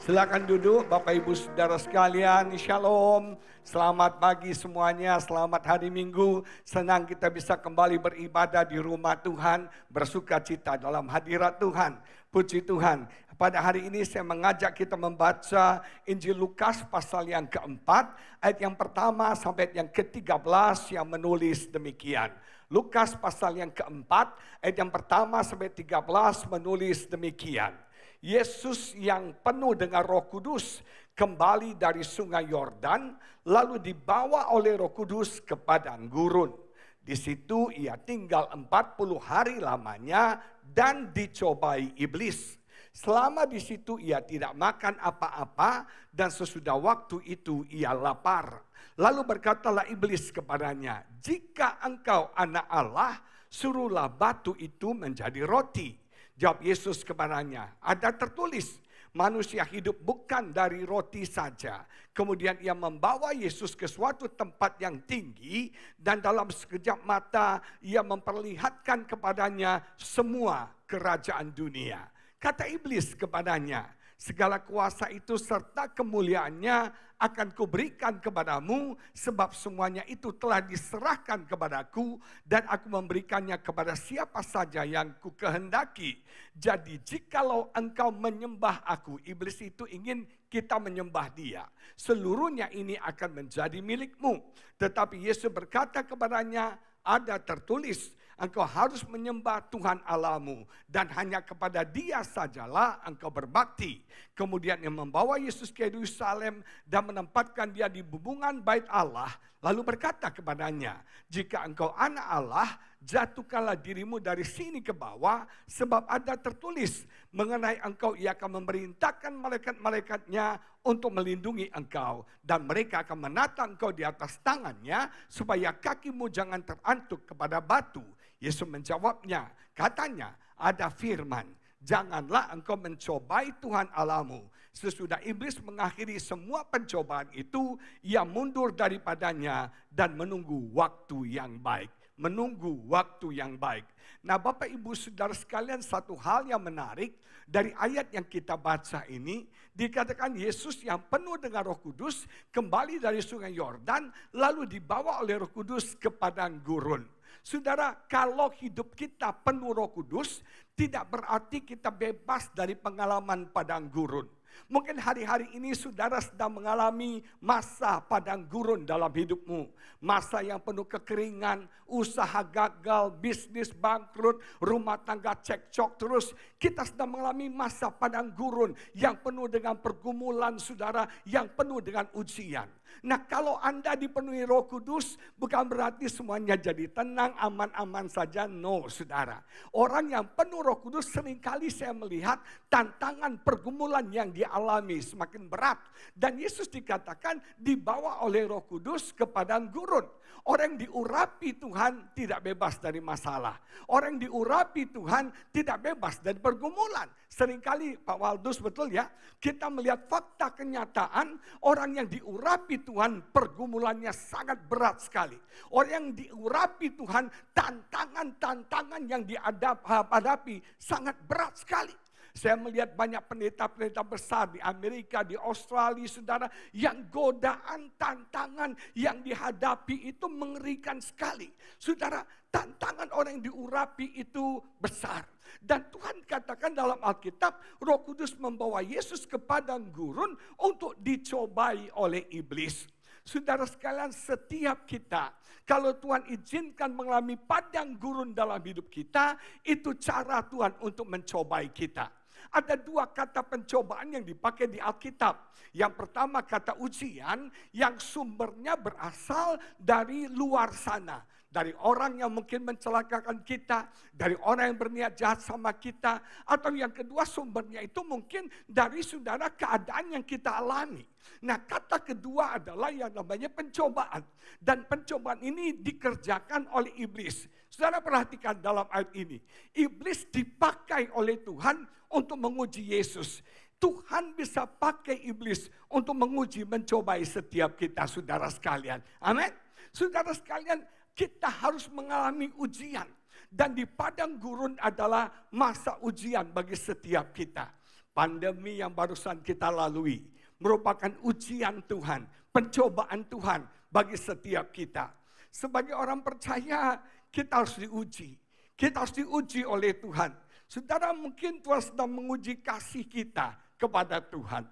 Silakan duduk Bapak Ibu Saudara sekalian, Shalom. Selamat pagi semuanya, selamat hari Minggu. Senang kita bisa kembali beribadah di rumah Tuhan, bersuka cita dalam hadirat Tuhan. Puji Tuhan. Pada hari ini saya mengajak kita membaca Injil Lukas pasal yang keempat, ayat yang pertama sampai yang ke-13 yang menulis demikian. Lukas pasal yang keempat, ayat yang pertama sampai 13 menulis demikian. Yesus yang penuh dengan Roh Kudus kembali dari sungai Yordan, lalu dibawa oleh Roh Kudus ke padang gurun. Di situ ia tinggal 40 hari lamanya dan dicobai iblis. Selama di situ ia tidak makan apa-apa dan sesudah waktu itu ia lapar. Lalu berkatalah iblis kepadanya, "Jika engkau anak Allah, suruhlah batu itu menjadi roti." Jawab Yesus kepadanya, "Ada tertulis, manusia hidup bukan dari roti saja." Kemudian ia membawa Yesus ke suatu tempat yang tinggi dan dalam sekejap mata ia memperlihatkan kepadanya semua kerajaan dunia. Kata iblis kepadanya, "Segala kuasa itu serta kemuliaannya akan kuberikan kepadamu, sebab semuanya itu telah diserahkan kepadaku dan aku memberikannya kepada siapa saja yang kukehendaki. Jadi jikalau engkau menyembah aku," iblis itu ingin kita menyembah dia, "seluruhnya ini akan menjadi milikmu." Tetapi Yesus berkata kepadanya, "Ada tertulis, engkau harus menyembah Tuhan Allahmu dan hanya kepada Dia sajalah engkau berbakti." Kemudian ia membawa Yesus ke Yerusalem dan menempatkan dia di bubungan bait Allah. Lalu berkata kepadanya, "Jika engkau anak Allah, jatuhkanlah dirimu dari sini ke bawah, sebab ada tertulis mengenai engkau, ia akan memerintahkan malaikat-malaikatnya untuk melindungi engkau, dan mereka akan menata engkau di atas tangannya supaya kakimu jangan terantuk kepada batu." Yesus menjawabnya, katanya, "Ada firman, janganlah engkau mencobai Tuhan Allahmu." Sesudah iblis mengakhiri semua pencobaan itu, ia mundur daripadanya dan menunggu waktu yang baik. Menunggu waktu yang baik. Nah, Bapak Ibu Saudara sekalian, satu hal yang menarik dari ayat yang kita baca ini, dikatakan Yesus yang penuh dengan Roh Kudus kembali dari sungai Yordan lalu dibawa oleh Roh Kudus ke padang gurun. Saudara, kalau hidup kita penuh Roh Kudus, tidak berarti kita bebas dari pengalaman padang gurun. Mungkin hari-hari ini saudara sedang mengalami masa padang gurun dalam hidupmu. Masa yang penuh kekeringan, usaha gagal, bisnis bangkrut, rumah tangga cekcok terus. Kita sedang mengalami masa padang gurun yang penuh dengan pergumulan saudara, yang penuh dengan ujian. Nah, kalau Anda dipenuhi Roh Kudus, bukan berarti semuanya jadi tenang, aman-aman saja. No, saudara. Orang yang penuh Roh Kudus seringkali saya melihat tantangan pergumulan yang dialami semakin berat. Dan Yesus dikatakan dibawa oleh Roh Kudus ke padang gurun. Orang yang diurapi Tuhan tidak bebas dari masalah. Orang yang diurapi Tuhan tidak bebas dari pergumulan. Seringkali Pak Waldus, betul ya, kita melihat fakta kenyataan orang yang diurapi Tuhan pergumulannya sangat berat sekali. Orang yang diurapi Tuhan tantangan-tantangan yang dihadapi sangat berat sekali. Saya melihat banyak pendeta-pendeta besar di Amerika, di Australia, saudara, yang godaan, tantangan yang dihadapi itu mengerikan sekali. Saudara, tantangan orang yang diurapi itu besar. Dan Tuhan katakan dalam Alkitab, Roh Kudus membawa Yesus ke padang gurun untuk dicobai oleh iblis. Saudara sekalian, setiap kita, kalau Tuhan izinkan mengalami padang gurun dalam hidup kita, itu cara Tuhan untuk mencobai kita. Ada dua kata pencobaan yang dipakai di Alkitab. Yang pertama kata ujian yang sumbernya berasal dari luar sana. Dari orang yang mungkin mencelakakan kita, dari orang yang berniat jahat sama kita. Atau yang kedua sumbernya itu mungkin dari saudara keadaan yang kita alami. Nah, kata kedua adalah yang namanya pencobaan. Dan pencobaan ini dikerjakan oleh iblis. Saudara perhatikan dalam ayat ini. Iblis dipakai oleh Tuhan untuk menguji Yesus. Tuhan bisa pakai iblis untuk menguji, mencobai setiap kita, saudara sekalian. Amin. Saudara sekalian, kita harus mengalami ujian. Dan di padang gurun adalah masa ujian bagi setiap kita. Pandemi yang barusan kita lalui merupakan ujian Tuhan, pencobaan Tuhan bagi setiap kita. Sebagai orang percaya, kita harus diuji. Kita harus diuji oleh Tuhan. Saudara, mungkin Tuhan sedang menguji kasih kita kepada Tuhan.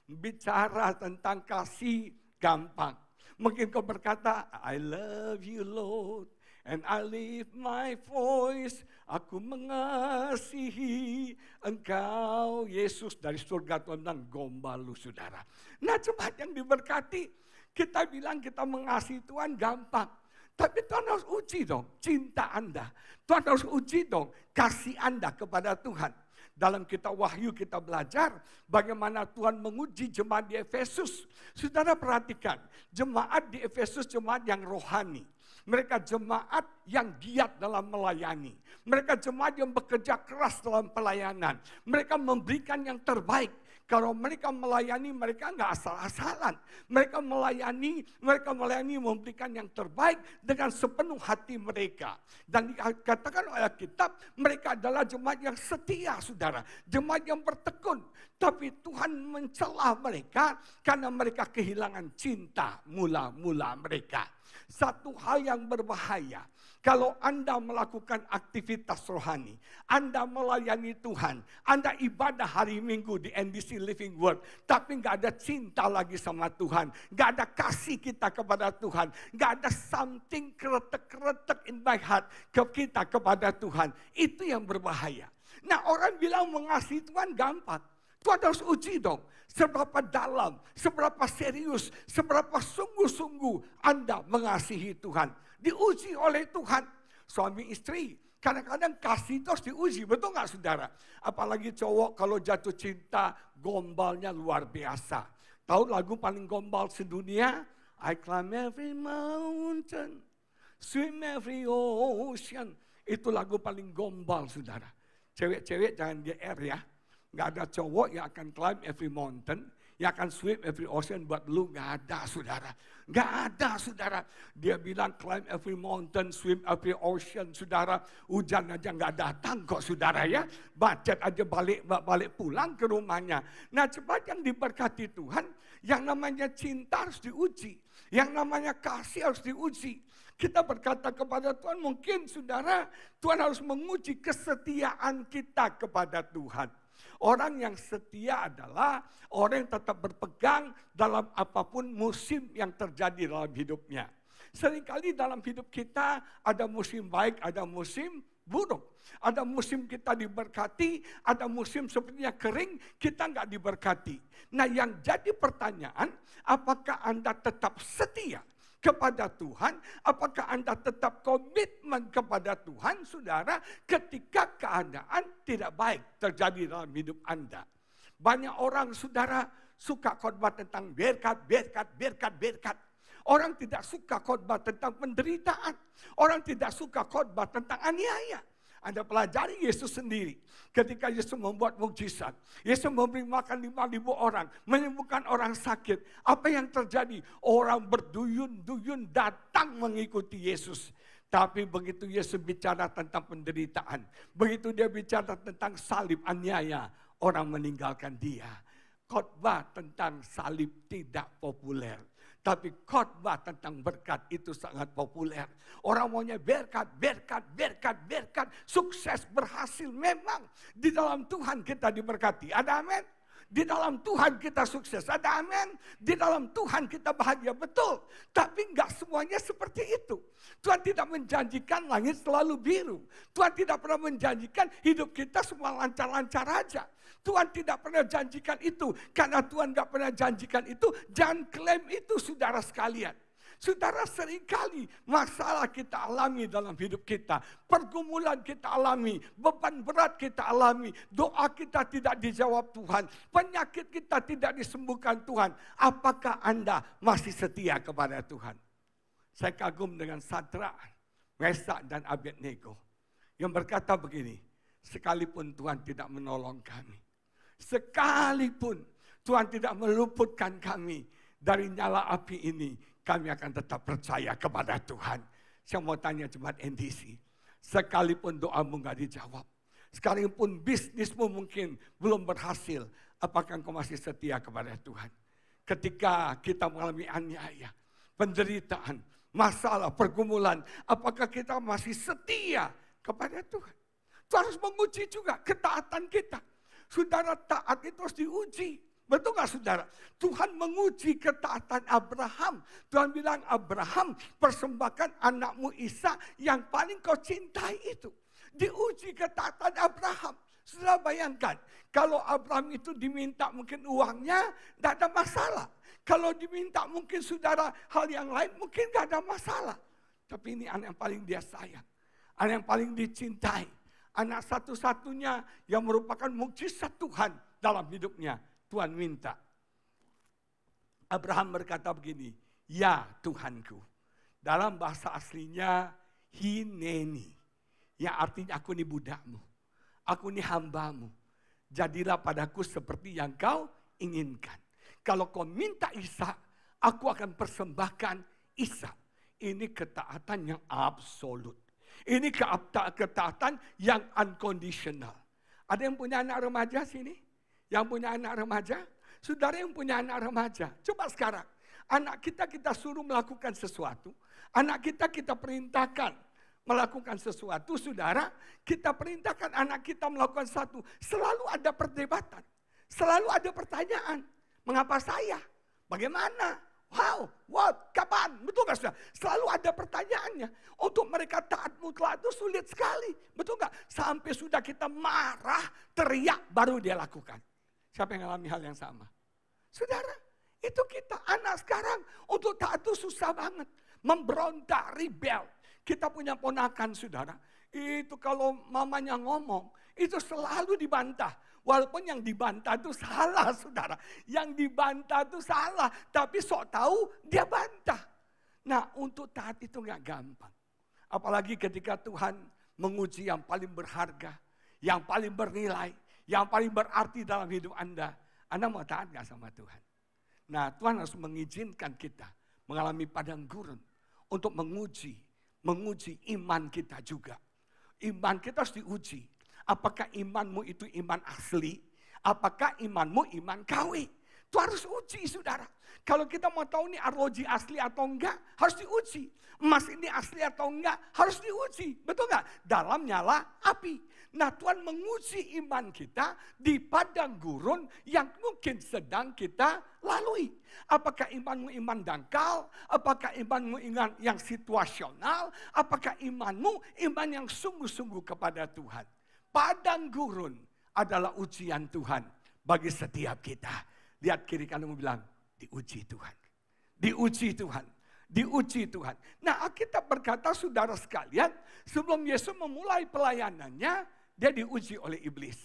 Bicara tentang kasih gampang. Mungkin kau berkata, I love you Lord, and I lift my voice. Aku mengasihi Engkau, Yesus. Dari surga Tuhan bilang, gombal lu saudara. Nah, jemaat yang diberkati, kita bilang kita mengasihi Tuhan gampang. Tapi Tuhan harus uji dong cinta Anda. Tuhan harus uji dong kasih Anda kepada Tuhan. Dalam kitab Wahyu kita belajar bagaimana Tuhan menguji jemaat di Efesus. Saudara perhatikan, jemaat di Efesus jemaat yang rohani. Mereka jemaat yang giat dalam melayani. Mereka jemaat yang bekerja keras dalam pelayanan. Mereka memberikan yang terbaik. Kalau mereka melayani, mereka nggak asal-asalan. Mereka melayani memberikan yang terbaik dengan sepenuh hati mereka. Dan dikatakan oleh Alkitab, mereka adalah jemaat yang setia, saudara. Jemaat yang bertekun. Tapi Tuhan mencela mereka karena mereka kehilangan cinta mula-mula mereka. Satu hal yang berbahaya. Kalau Anda melakukan aktivitas rohani, Anda melayani Tuhan, Anda ibadah hari Minggu di NDC Living Word, tapi nggak ada cinta lagi sama Tuhan, nggak ada kasih kita kepada Tuhan, nggak ada something kretek-kretek in my heart ke kita kepada Tuhan, itu yang berbahaya. Nah, orang bilang mengasihi Tuhan gampang. Tuhan harus uji dong, seberapa dalam, seberapa serius, seberapa sungguh-sungguh Anda mengasihi Tuhan. Diuji oleh Tuhan. Suami istri, kadang-kadang kasih itu harus diuji, betul gak saudara? Apalagi cowok kalau jatuh cinta, gombalnya luar biasa. Tahu lagu paling gombal sedunia? I climb every mountain, swim every ocean. Itu lagu paling gombal, saudara. Cewek-cewek jangan GR ya. Gak ada cowok yang akan climb every mountain, yang akan swim every ocean buat lu, gak ada saudara. Gak ada saudara. Dia bilang climb every mountain, swim every ocean, saudara. Hujan aja gak datang kok saudara ya. Budget aja balik pulang ke rumahnya. Nah, cepat yang diberkati Tuhan, yang namanya cinta harus diuji. Yang namanya kasih harus diuji. Kita berkata kepada Tuhan, mungkin saudara, Tuhan harus menguji kesetiaan kita kepada Tuhan. Orang yang setia adalah orang yang tetap berpegang dalam apapun musim yang terjadi dalam hidupnya. Seringkali dalam hidup kita ada musim baik, ada musim buruk. Ada musim kita diberkati, ada musim sepertinya kering, kita nggak diberkati. Nah, yang jadi pertanyaan, apakah Anda tetap setia kepada Tuhan, apakah Anda tetap komitmen kepada Tuhan, saudara, ketika keadaan tidak baik terjadi dalam hidup Anda. Banyak orang, saudara, suka khotbah tentang berkat. Orang tidak suka khotbah tentang penderitaan. Orang tidak suka khotbah tentang aniaya. Anda pelajari Yesus sendiri. Ketika Yesus membuat mukjizat. Yesus memberi makan 5.000 orang. Menyembuhkan orang sakit. Apa yang terjadi? Orang berduyun-duyun datang mengikuti Yesus. Tapi begitu Yesus bicara tentang penderitaan. Begitu dia bicara tentang salib aniaya. Orang meninggalkan dia. Khotbah tentang salib tidak populer. Tapi khotbah tentang berkat itu sangat populer. Orang maunya berkat. Sukses, berhasil. Memang di dalam Tuhan kita diberkati. Ada amin? Di dalam Tuhan kita sukses. Ada amin? Di dalam Tuhan kita bahagia. Betul. Tapi enggak semuanya seperti itu. Tuhan tidak menjanjikan langit selalu biru. Tuhan tidak pernah menjanjikan hidup kita semua lancar-lancar aja. Tuhan tidak pernah janjikan itu. Karena Tuhan gak pernah janjikan itu, jangan klaim itu saudara sekalian. Saudara, seringkali masalah kita alami dalam hidup kita. Pergumulan kita alami, beban berat kita alami. Doa kita tidak dijawab Tuhan. Penyakit kita tidak disembuhkan Tuhan. Apakah Anda masih setia kepada Tuhan? Saya kagum dengan Sadrak, Mesak dan Abednego. Yang berkata begini, sekalipun Tuhan tidak menolong kami. Sekalipun Tuhan tidak meluputkan kami dari nyala api ini, kami akan tetap percaya kepada Tuhan. Saya mau tanya jemaat NDC, sekalipun doamu gak dijawab, Sekalipun bisnismu mungkin belum berhasil, apakah engkau masih setia kepada Tuhan? Ketika kita mengalami aniaya, penderitaan, masalah, pergumulan, apakah kita masih setia kepada Tuhan? Itu harus menguji juga ketaatan kita. Saudara, taat itu harus diuji. Betul gak saudara? Tuhan menguji ketaatan Abraham. Tuhan bilang, Abraham, persembahkan anakmu Ishak yang paling kau cintai itu. Diuji ketaatan Abraham. Saudara bayangkan, kalau Abraham itu diminta mungkin uangnya, tidak ada masalah. Kalau diminta mungkin saudara hal yang lain, mungkin tidak ada masalah. Tapi ini anak yang paling dia sayang. Anak yang paling dicintai. Anak satu-satunya yang merupakan mukjizat Tuhan dalam hidupnya. Tuhan minta. Abraham berkata begini, ya Tuhanku. Dalam bahasa aslinya, hineni. Yang artinya aku ini budakmu. Aku ini hambamu. Jadilah padaku seperti yang kau inginkan. Kalau kau minta Ishak, aku akan persembahkan Ishak. Ini ketaatan yang absolut. Ini ketaatan yang unconditional. Ada yang punya anak remaja sini? Yang punya anak remaja? Saudara yang punya anak remaja, coba sekarang. Anak kita suruh melakukan sesuatu. Anak kita perintahkan melakukan sesuatu, saudara. Kita perintahkan anak kita melakukan sesuatu. Selalu ada perdebatan. Selalu ada pertanyaan. Mengapa saya? Bagaimana? How? What? Kapan? Betul gak saudara? Selalu ada pertanyaannya. Untuk mereka taat mutlak itu sulit sekali. Betul gak? Sampai sudah kita marah, teriak, baru dia lakukan. Siapa yang alami hal yang sama? Saudara, itu kita anak sekarang untuk taat itu susah banget. Memberontak, rebel. Kita punya ponakan saudara. Itu kalau mamanya ngomong, itu selalu dibantah. Walaupun yang dibantah itu salah saudara. Yang dibantah itu salah. Tapi sok tahu dia bantah. Nah untuk taat itu gak gampang. Apalagi ketika Tuhan menguji yang paling berharga. Yang paling bernilai. Yang paling berarti dalam hidup Anda. Anda mau taat gak sama Tuhan? Nah Tuhan harus mengizinkan kita mengalami padang gurun. Untuk menguji iman kita juga. Iman kita harus diuji. Apakah imanmu itu iman asli? Apakah imanmu iman KW? Itu harus uji saudara. Kalau kita mau tahu ini arloji asli atau enggak, harus diuji. Emas ini asli atau enggak, harus diuji. Betul enggak? Dalam nyala api. Nah Tuhan menguji iman kita di padang gurun yang mungkin sedang kita lalui. Apakah imanmu iman dangkal? Apakah imanmu iman yang situasional? Apakah imanmu iman yang sungguh-sungguh kepada Tuhan? Padang gurun adalah ujian Tuhan bagi setiap kita. Lihat kiri kananmu bilang, diuji Tuhan. Diuji Tuhan. Diuji Tuhan. Nah Alkitab berkata saudara sekalian, sebelum Yesus memulai pelayanannya, dia diuji oleh iblis.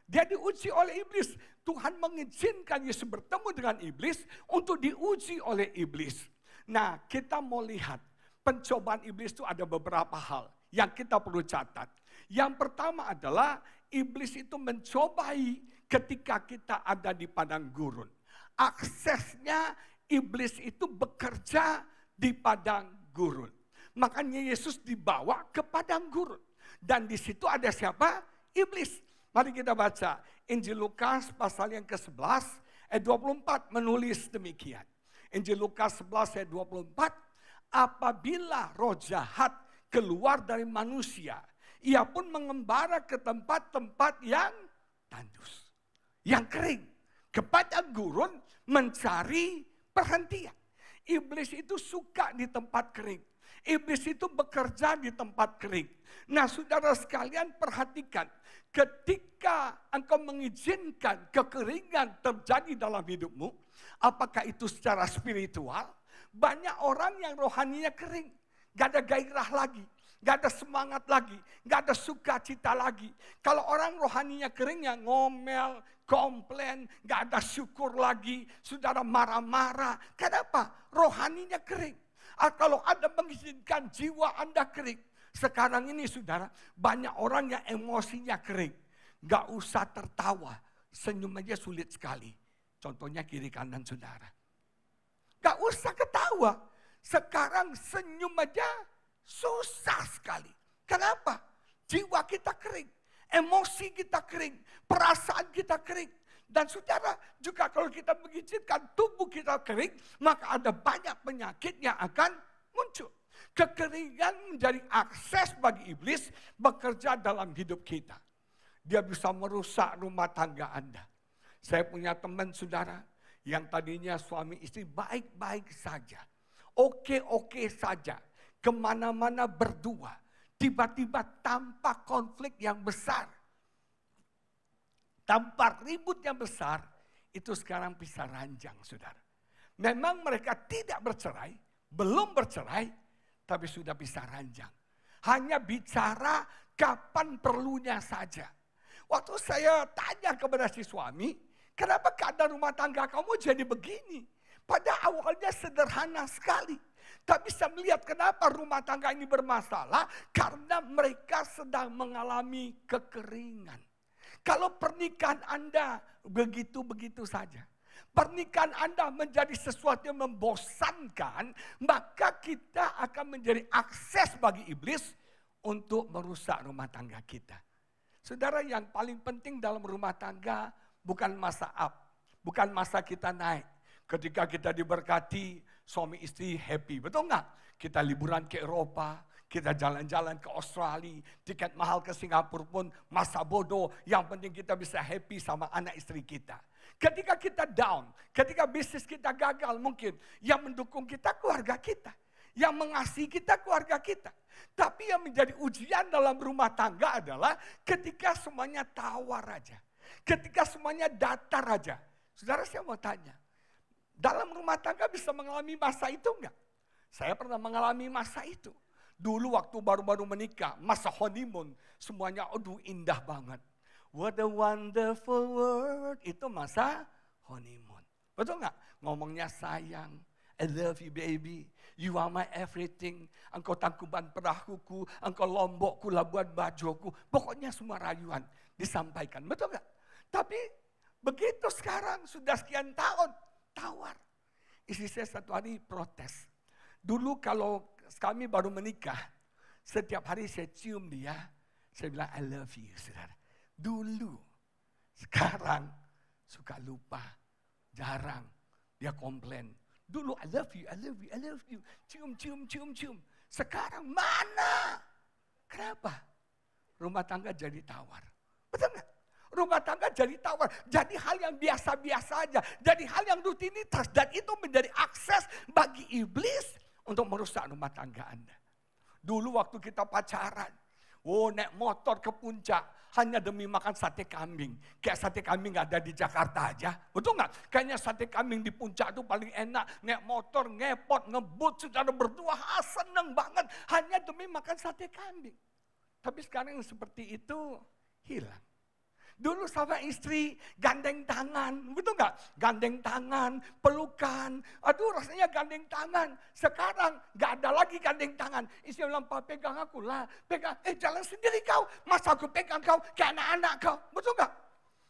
Dia diuji oleh iblis. Tuhan mengizinkan Yesus bertemu dengan iblis untuk diuji oleh iblis. Nah kita mau lihat pencobaan iblis itu ada beberapa hal yang kita perlu catat. Yang pertama adalah iblis itu mencobai ketika kita ada di padang gurun. Aksesnya iblis itu bekerja di padang gurun. Makanya Yesus dibawa ke padang gurun. Dan di situ ada siapa? Iblis. Mari kita baca Injil Lukas pasal yang ke-11 ayat 24 menulis demikian. Injil Lukas 11 ayat 24. Apabila roh jahat keluar dari manusia, ia pun mengembara ke tempat-tempat yang tandus, yang kering, ke padang gurun mencari perhentian. Iblis itu suka di tempat kering. Iblis itu bekerja di tempat kering. Nah saudara sekalian perhatikan, ketika engkau mengizinkan kekeringan terjadi dalam hidupmu, apakah itu secara spiritual? Banyak orang yang rohaninya kering, gak ada gairah lagi. Gak ada semangat lagi, gak ada sukacita lagi. Kalau orang rohaninya kering ya ngomel, komplain, gak ada syukur lagi. Saudara marah-marah, kenapa? Rohaninya kering. Kalau Anda mengizinkan jiwa Anda kering. Sekarang ini saudara, banyak orang yang emosinya kering. Gak usah tertawa, senyum aja sulit sekali. Contohnya kiri kanan saudara. Gak usah ketawa, sekarang senyum aja susah sekali. Kenapa? Jiwa kita kering. emosi kita kering, perasaan kita kering. Dan saudara, juga kalau kita mengizinkan tubuh kita kering, maka ada banyak penyakit yang akan muncul. Kekeringan menjadi akses bagi iblis bekerja dalam hidup kita. Dia bisa merusak rumah tangga Anda. Saya punya teman saudara yang tadinya suami istri baik-baik saja. Oke-oke saja. Kemana-mana berdua. Tiba-tiba tanpa konflik yang besar. Tanpa ribut yang besar. Itu sekarang bisa ranjang saudara. Memang mereka tidak bercerai. Belum bercerai. Tapi sudah bisa ranjang. Hanya bicara kapan perlunya saja. Waktu saya tanya kepada si suami, kenapa keadaan rumah tangga kamu jadi begini? Pada awalnya sederhana sekali. Tak bisa melihat kenapa rumah tangga ini bermasalah. Karena mereka sedang mengalami kekeringan. Kalau pernikahan Anda begitu-begitu saja. Pernikahan Anda menjadi sesuatu yang membosankan. Maka kita akan menjadi akses bagi iblis untuk merusak rumah tangga kita. Saudara, yang paling penting dalam rumah tangga bukan masa up. Bukan masa kita naik. Ketika kita diberkati, suami istri happy. Betul nggak? Kita liburan ke Eropa, kita jalan-jalan ke Australia, tiket mahal ke Singapura pun masa bodoh. Yang penting kita bisa happy sama anak istri kita. Ketika kita down, ketika bisnis kita gagal mungkin, yang mendukung kita keluarga kita. Yang mengasihi kita keluarga kita. Tapi yang menjadi ujian dalam rumah tangga adalah ketika semuanya tawar aja. Ketika semuanya datar aja. Saudara, saya mau tanya. Dalam rumah tangga bisa mengalami masa itu enggak? Saya pernah mengalami masa itu. Dulu waktu baru-baru menikah, masa honeymoon, semuanya aduh indah banget. What a wonderful world, itu masa honeymoon. Betul enggak? Ngomongnya sayang, I love you baby, you are my everything. Engkau tangkuban perahuku, engkau lombokku, labuan bajoku. Pokoknya semua rayuan disampaikan, betul enggak? Tapi begitu sekarang sudah sekian tahun, tawar. Istri saya satu hari protes. Dulu kalau kami baru menikah, setiap hari saya cium dia, saya bilang I love you, saudara. Dulu, sekarang suka lupa, jarang dia komplain. Dulu I love you, I love you, I love you, cium, cium, cium, cium. Sekarang mana? Kenapa? Rumah tangga jadi tawar. Betul nggak? Rumah tangga jadi tawar, jadi hal yang biasa-biasa aja, jadi hal yang rutinitas, dan itu menjadi akses bagi iblis untuk merusak rumah tangga Anda. Dulu waktu kita pacaran, naik motor ke puncak hanya demi makan sate kambing. Kayak sate kambing gak ada di Jakarta aja, betul nggak? Kayaknya sate kambing di puncak itu paling enak, naik motor, ngepot, ngebut, saudara berdua, seneng banget hanya demi makan sate kambing. Tapi sekarang yang seperti itu hilang. Dulu sama istri gandeng tangan, betul nggak? Gandeng tangan, pelukan, aduh rasanya gandeng tangan. Sekarang nggak ada lagi gandeng tangan. Istri bilang, Pak pegang aku lah, pegang, jalan sendiri kau, masa aku pegang kau kayak anak-anak kau, betul nggak?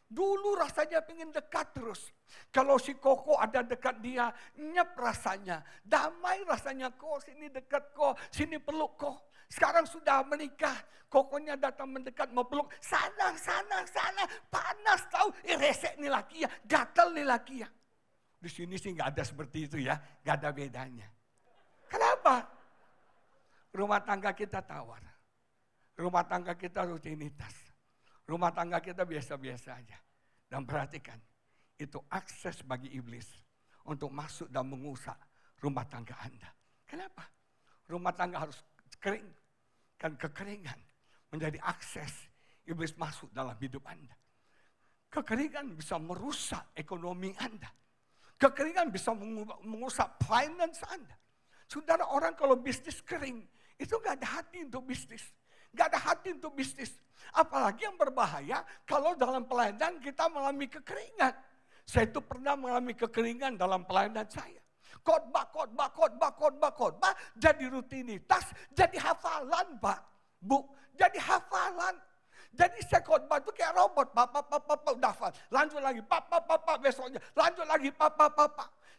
Dulu rasanya pengen dekat terus. Kalau si Koko ada dekat dia, nyep rasanya, damai rasanya, kok sini dekat kok, sini peluk kok. Sekarang sudah menikah, Kokonya datang mendekat mau peluk, sana, panas tahu, resek nih laki ya, gatel nih laki ya. Di sini sih nggak ada seperti itu ya, nggak ada bedanya. Kenapa? Rumah tangga kita tawar, rumah tangga kita rutinitas, rumah tangga kita biasa-biasa aja. Dan perhatikan, itu akses bagi iblis untuk masuk dan mengusak rumah tangga Anda. Kenapa? Rumah tangga harus kering. Dan kekeringan menjadi akses iblis masuk dalam hidup Anda. Kekeringan bisa merusak ekonomi Anda. Kekeringan bisa merusak finance Anda. Saudara, orang kalau bisnis kering, itu gak ada hati untuk bisnis. Gak ada hati untuk bisnis. Apalagi yang berbahaya kalau dalam pelayanan kita mengalami kekeringan. Saya itu pernah mengalami kekeringan dalam pelayanan saya. Khotbah, jadi rutinitas, jadi hafalan Pak, Bu, jadi hafalan. Jadi saya khotbah itu kayak robot, udah hafal, lanjut lagi, besoknya, lanjut lagi,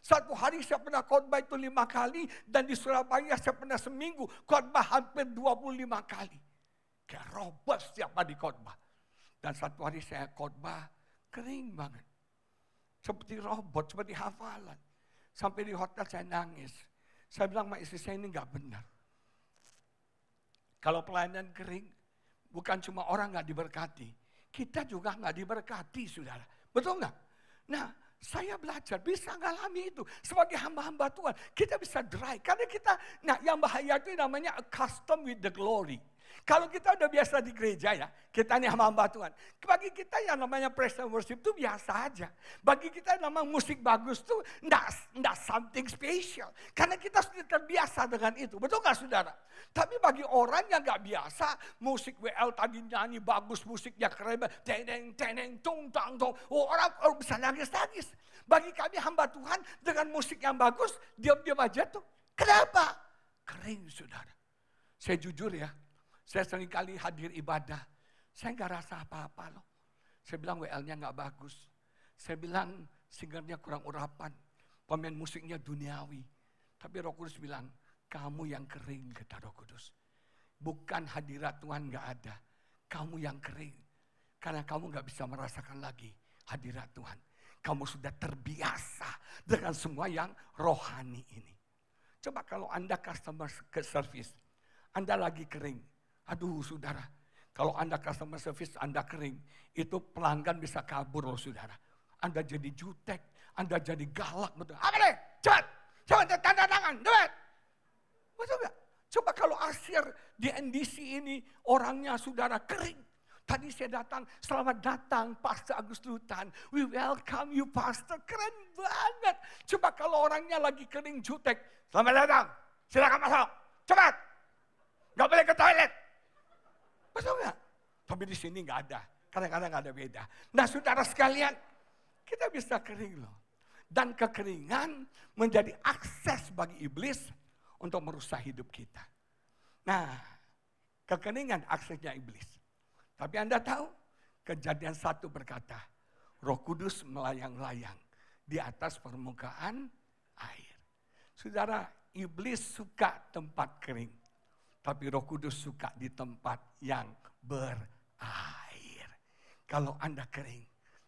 Satu hari saya pernah khotbah itu 5 kali, dan di Surabaya saya pernah seminggu khotbah hampir 25 kali. Kayak robot setiap hari khotbah. Dan satu hari saya khotbah, kering banget. Seperti robot, seperti hafalan. Sampai di hotel saya nangis. Saya bilang sama istri saya, ini gak benar. Kalau pelayanan kering, bukan cuma orang gak diberkati. Kita juga gak diberkati, saudara. Betul gak? Nah, saya belajar, bisa ngalami itu. Sebagai hamba-hamba Tuhan, kita bisa dry. Karena kita, nah yang bahaya itu namanya accustomed with the glory. Kalau kita udah biasa di gereja ya, kita nih hamba-hamba Tuhan. Bagi kita yang namanya praise and worship itu biasa aja. Bagi kita yang namanya musik bagus tuh enggak something special. Karena kita sudah terbiasa dengan itu. Betul gak saudara? Tapi bagi orang yang gak biasa, musik WL tadi nyanyi bagus, musiknya keren, teneng, teneng, tung, tang, tong. Oh, orang bisa nangis-nangis. Bagi kami hamba Tuhan dengan musik yang bagus, diam-diam aja tuh. Kenapa? Kering saudara. Saya jujur ya. Saya sering kali hadir ibadah, saya nggak rasa apa-apa loh. Saya bilang WL-nya nggak bagus. Saya bilang singernya kurang urapan, pemain musiknya duniawi. Tapi Roh Kudus bilang, kamu yang kering, kata Roh Kudus. Bukan hadirat Tuhan nggak ada, kamu yang kering. Karena kamu nggak bisa merasakan lagi hadirat Tuhan. Kamu sudah terbiasa dengan semua yang rohani ini. Coba kalau Anda customer service, Anda lagi kering. Aduh saudara, kalau Anda customer service, Anda kering, itu pelanggan bisa kabur loh saudara. Anda jadi jutek, Anda jadi galak. Betul. Apa deh? Cepat tanda tangan, duit. Betul gak? Coba kalau Asyir di NDC ini orangnya saudara kering. Tadi saya datang, selamat datang Pastor Agus Lutan. We welcome you Pastor, keren banget. Coba kalau orangnya lagi kering jutek, selamat datang, silakan masuk, cepat. Gak boleh ke toilet. Betul gak? Tapi di sini gak ada. Kadang-kadang gak ada beda. Nah saudara sekalian, kita bisa kering loh. Dan kekeringan menjadi akses bagi iblis untuk merusak hidup kita. Nah, kekeringan aksesnya iblis. Tapi Anda tahu, Kejadian 1 berkata, Roh Kudus melayang-layang di atas permukaan air. Saudara, iblis suka tempat kering. Tapi Roh Kudus suka di tempat yang berair. Kalau Anda kering,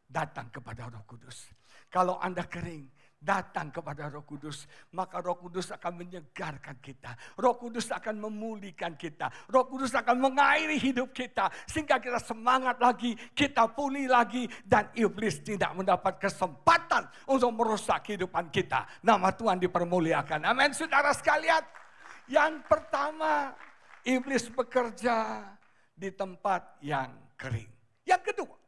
datang kepada Roh Kudus. Kalau Anda kering, datang kepada Roh Kudus. Maka Roh Kudus akan menyegarkan kita. Roh Kudus akan memulihkan kita. Roh Kudus akan mengairi hidup kita. Sehingga kita semangat lagi, kita pulih lagi. Dan iblis tidak mendapat kesempatan untuk merusak kehidupan kita. Nama Tuhan dipermuliakan. Amin saudara sekalian. Yang pertama, iblis bekerja di tempat yang kering. Yang kedua,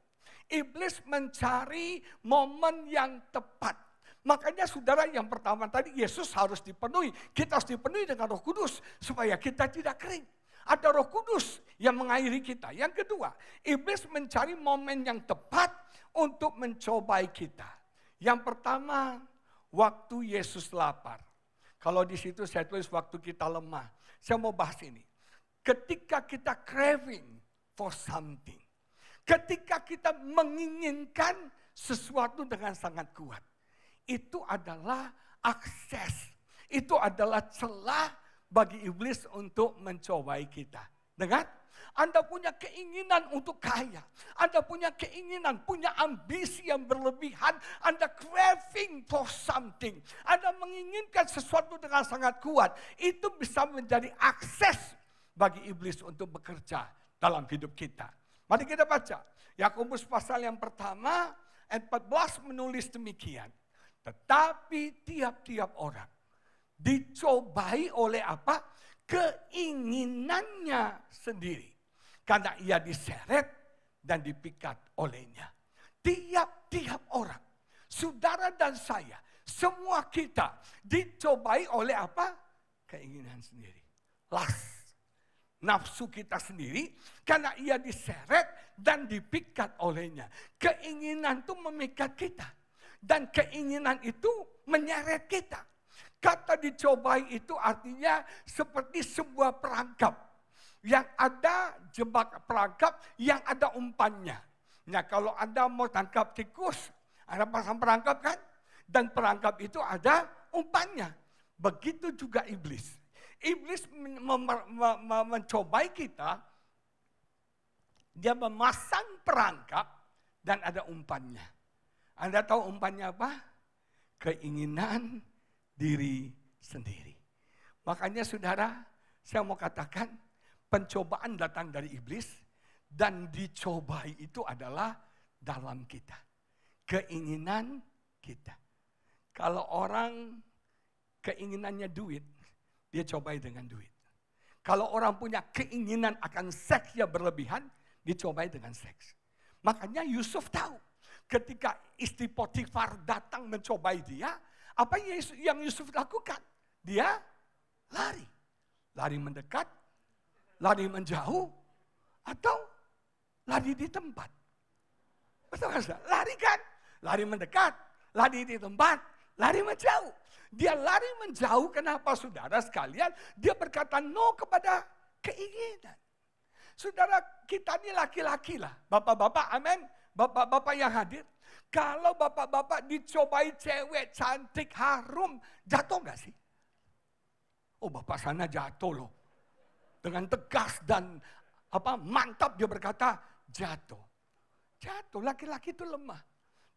iblis mencari momen yang tepat. Makanya saudara yang pertama tadi, Yesus harus dipenuhi. Kita harus dipenuhi dengan Roh Kudus supaya kita tidak kering. Ada Roh Kudus yang mengairi kita. Yang kedua, iblis mencari momen yang tepat untuk mencobai kita. Yang pertama, waktu Yesus lapar. Kalau di situ saya tulis waktu kita lemah. Saya mau bahas ini. Ketika kita craving for something. Ketika kita menginginkan sesuatu dengan sangat kuat. Itu adalah akses. Itu adalah celah bagi iblis untuk mencobai kita. Dengar? Anda punya keinginan untuk kaya. Anda punya keinginan, punya ambisi yang berlebihan. Anda craving for something. Anda menginginkan sesuatu dengan sangat kuat. Itu bisa menjadi akses bagi iblis untuk bekerja dalam hidup kita. Mari kita baca. Yakobus pasal yang pertama, ayat 14 menulis demikian. Tetapi tiap-tiap orang dicobai oleh apa? Keinginannya sendiri. Karena ia diseret dan dipikat olehnya. Tiap-tiap orang, saudara dan saya, semua kita dicobai oleh apa? Keinginan sendiri. Lust, nafsu kita sendiri, karena ia diseret dan dipikat olehnya. Keinginan itu memikat kita. Dan keinginan itu menyeret kita. Kata dicobai itu artinya seperti sebuah perangkap. Yang ada jebak perangkap, yang ada umpannya. Nah kalau Anda mau tangkap tikus, Anda pasang perangkap kan? Dan perangkap itu ada umpannya. Begitu juga iblis. Iblis mencobai kita Dia memasang perangkap dan ada umpannya. Anda tahu umpannya apa? Keinginan diri sendiri. Makanya saudara, saya mau katakan pencobaan datang dari iblis dan dicobai itu adalah dalam kita. Keinginan kita. Kalau orang keinginannya duit, dia cobai dengan duit. Kalau orang punya keinginan akan seks yang berlebihan, dicobai dengan seks. Makanya Yusuf tahu ketika istri Potifar datang mencobai dia, apa yang Yusuf lakukan? Dia lari. Lari mendekat, lari menjauh, atau lari di tempat. Betul kan? Lari kan? Lari mendekat, lari di tempat, lari menjauh. Dia lari menjauh, kenapa saudara sekalian? Dia berkata no kepada keinginan. Saudara, kita ini laki-laki lah. Bapak-bapak, amin. Bapak-bapak yang hadir. Kalau bapak-bapak dicobai cewek cantik, harum, jatuh gak sih? Oh, bapak sana jatuh loh. Dengan tegas dan mantap dia berkata, jatuh. Jatuh, laki-laki itu lemah.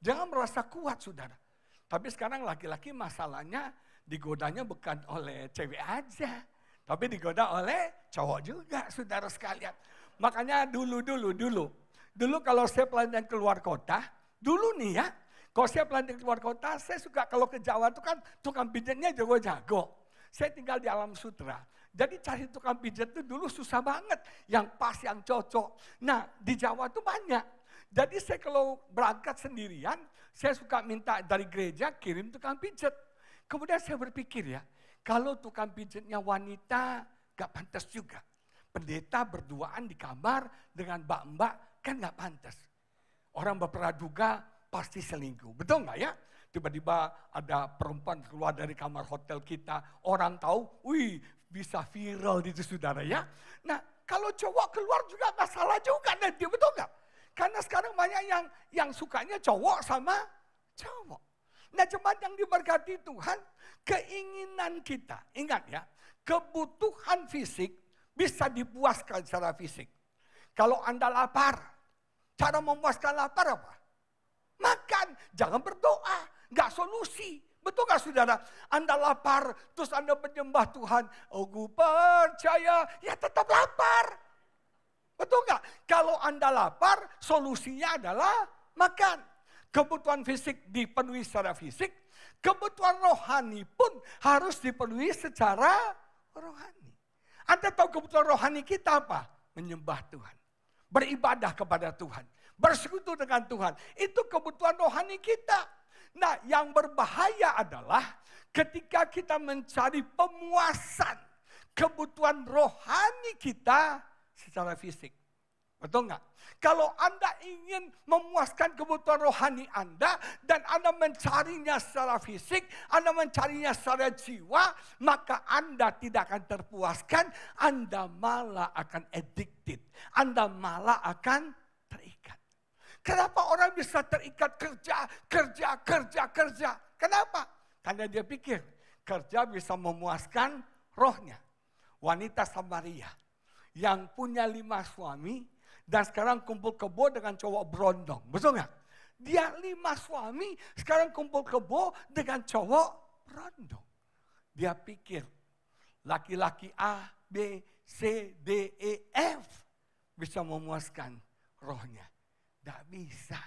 Jangan merasa kuat, saudara. Tapi sekarang laki-laki masalahnya digodanya bukan oleh cewek aja. Tapi digoda oleh cowok juga, saudara sekalian. Makanya dulu kalau saya pelayanan keluar kota, dulu nih ya, kalau saya pelayanan keluar kota, saya suka kalau ke Jawa itu kan tukang pijatnya jago-jago. Saya tinggal di Alam Sutra. Jadi cari tukang pijat itu dulu susah banget. Yang pas, yang cocok. Nah di Jawa itu banyak. Jadi saya kalau berangkat sendirian, saya suka minta dari gereja kirim tukang pijat. Kemudian saya berpikir ya, kalau tukang pijatnya wanita gak pantas juga. Pendeta berduaan di kamar dengan mbak-mbak kan gak pantas. Orang berpraduga pasti selingkuh, betul gak ya? Tiba-tiba ada perempuan keluar dari kamar hotel kita, orang tahu, wih bisa viral itu saudara ya. Nah kalau cowok keluar juga masalah juga nanti, betul gak? Karena sekarang banyak yang sukanya cowok sama cowok. Nah cuman yang diberkati Tuhan, keinginan kita, ingat ya, kebutuhan fisik bisa dipuaskan secara fisik. Kalau Anda lapar, cara memuaskan lapar apa? Makan, jangan berdoa, gak solusi. Betul gak saudara? Anda lapar, terus Anda menyembah Tuhan, oh gue percaya, ya tetap lapar. Betul gak? Kalau Anda lapar, solusinya adalah makan. Kebutuhan fisik dipenuhi secara fisik, kebutuhan rohani pun harus dipenuhi secara rohani. Anda tahu kebutuhan rohani kita apa? Menyembah Tuhan. Beribadah kepada Tuhan. Bersekutu dengan Tuhan. Itu kebutuhan rohani kita. Nah yang berbahaya adalah ketika kita mencari pemuasan kebutuhan rohani kita secara fisik. Betul nggak? Kalau Anda ingin memuaskan kebutuhan rohani Anda dan Anda mencarinya secara fisik, Anda mencarinya secara jiwa, maka Anda tidak akan terpuaskan, Anda malah akan addicted, Anda malah akan terikat. Kenapa orang bisa terikat kerja? Kenapa? Karena dia pikir kerja bisa memuaskan rohnya. Wanita Samaria yang punya 5 suami, dan sekarang kumpul kebo dengan cowok berondong. Betul nggak? Dia 5 suami, sekarang kumpul kebo dengan cowok berondong. Dia pikir laki-laki A, B, C, D, E, F bisa memuaskan rohnya. Tidak bisa.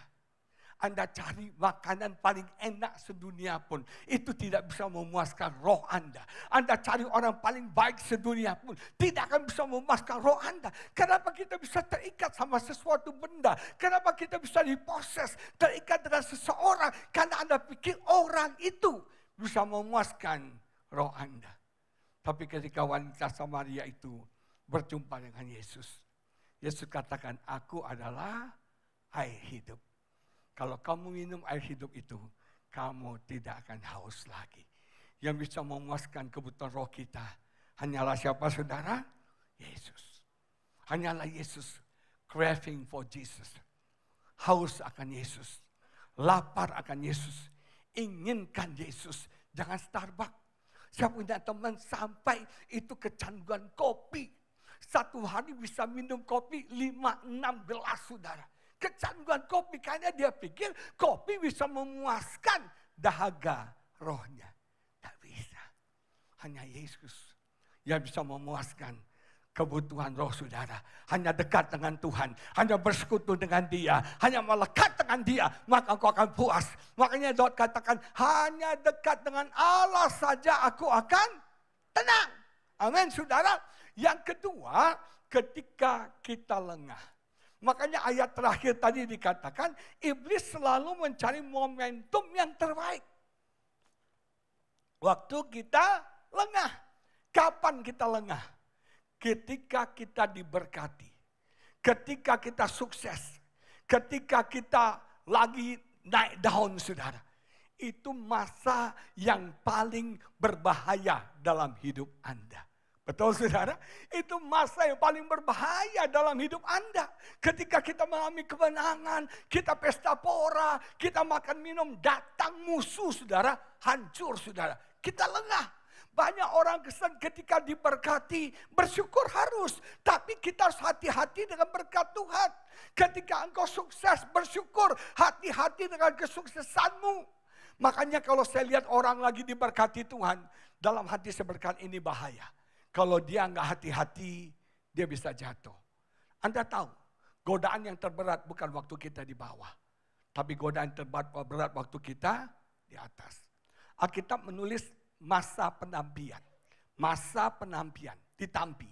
Anda cari makanan paling enak sedunia pun, itu tidak bisa memuaskan roh Anda. Anda cari orang paling baik sedunia pun, tidak akan bisa memuaskan roh Anda. Kenapa kita bisa terikat sama sesuatu benda? Kenapa kita bisa diposes, terikat dengan seseorang? Karena Anda pikir orang itu bisa memuaskan roh Anda. Tapi ketika wanita Samaria itu berjumpa dengan Yesus, Yesus katakan, aku adalah air hidup. Kalau kamu minum air hidup itu, kamu tidak akan haus lagi. Yang bisa memuaskan kebutuhan roh kita, hanyalah siapa saudara? Yesus. Hanyalah Yesus. Craving for Jesus. Haus akan Yesus. Lapar akan Yesus. Inginkan Yesus. Jangan Starbucks. Saya punya teman sampai itu kecanduan kopi. satu hari bisa minum kopi 5-6 gelas saudara. Kecanduan kopi karena dia pikir kopi bisa memuaskan dahaga rohnya. Tak bisa. Hanya Yesus yang bisa memuaskan kebutuhan roh saudara. Hanya dekat dengan Tuhan. Hanya bersekutu dengan Dia. Hanya melekat dengan Dia. Maka engkau akan puas. Makanya Daud katakan, hanya dekat dengan Allah saja aku akan tenang. Amin saudara. Yang kedua, ketika kita lengah. Makanya ayat terakhir tadi dikatakan, iblis selalu mencari momentum yang terbaik. Waktu kita lengah. Kapan kita lengah? Ketika kita diberkati, ketika kita sukses, ketika kita lagi naik daun saudara. Itu masa yang paling berbahaya dalam hidup Anda. Betul saudara? Itu masa yang paling berbahaya dalam hidup Anda. Ketika kita mengalami kemenangan, kita pesta pora, kita makan minum, datang musuh saudara, hancur saudara. Kita lengah. Banyak orang ketika diberkati, bersyukur harus. Tapi kita harus hati-hati dengan berkat Tuhan. Ketika engkau sukses, bersyukur. Hati-hati dengan kesuksesanmu. Makanya kalau saya lihat orang lagi diberkati Tuhan, dalam hati saya berkata ini bahaya. Kalau dia nggak hati-hati, dia bisa jatuh. Anda tahu, godaan yang terberat bukan waktu kita di bawah. Tapi godaan terberat waktu kita di atas. Alkitab menulis masa penampian. Masa penampian, ditampi.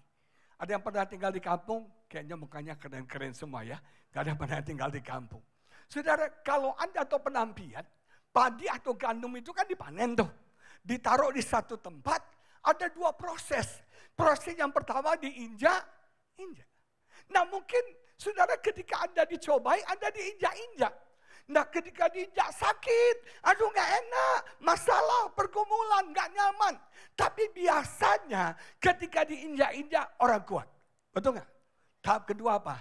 Ada yang pernah tinggal di kampung? Kayaknya mukanya keren-keren semua ya. Gak ada yang pernah tinggal di kampung. Saudara, kalau Anda tahu penampian, padi atau gandum itu kan dipanen tuh. Ditaruh di satu tempat, ada dua proses. Proses yang pertama diinjak. Nah mungkin saudara ketika Anda dicobai, Anda diinjak-injak. Nah ketika diinjak sakit, aduh gak enak, masalah, pergumulan, gak nyaman. Tapi biasanya ketika diinjak-injak orang kuat. Betul gak? Tahap kedua apa?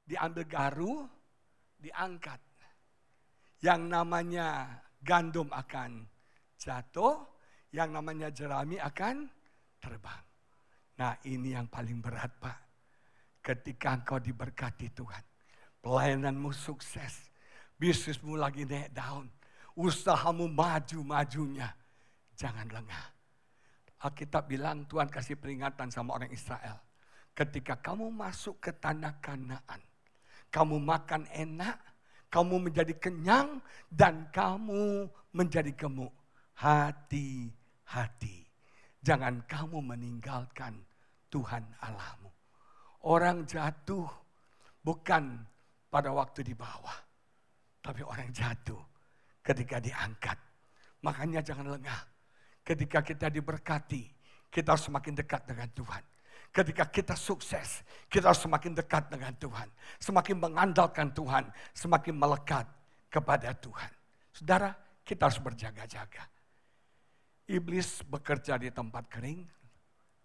Diambil garu, diangkat. Yang namanya gandum akan jatuh, yang namanya jerami akan terbang. Nah ini yang paling berat Pak. Ketika engkau diberkati Tuhan, pelayananmu sukses. Bisnismu lagi naik daun. Usahamu maju-majunya. Jangan lengah. Alkitab bilang Tuhan kasih peringatan sama orang Israel. Ketika kamu masuk ke tanah Kanaan. Kamu makan enak. Kamu menjadi kenyang. Dan kamu menjadi gemuk. Hati-hati. Jangan kamu meninggalkan Tuhan Allahmu. Orang jatuh bukan pada waktu di bawah. Tapi orang jatuh ketika diangkat. Makanya jangan lengah. Ketika kita diberkati, kita harus semakin dekat dengan Tuhan. Ketika kita sukses, kita harus semakin dekat dengan Tuhan. Semakin mengandalkan Tuhan, semakin melekat kepada Tuhan. Saudara, kita harus berjaga-jaga. Iblis bekerja di tempat kering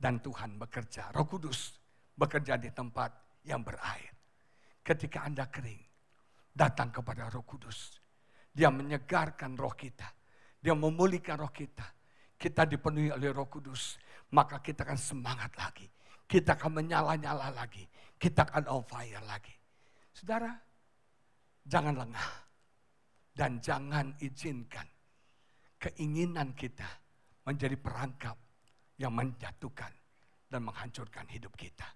dan Tuhan bekerja. Roh Kudus bekerja di tempat yang berair. Ketika Anda kering, datang kepada Roh Kudus. Dia menyegarkan roh kita. Dia memulihkan roh kita. Kita dipenuhi oleh Roh Kudus. Maka kita akan semangat lagi. Kita akan menyala-nyala lagi. Kita akan on fire lagi. Saudara, jangan lengah. Dan jangan izinkan keinginan kita menjadi perangkap yang menjatuhkan dan menghancurkan hidup kita.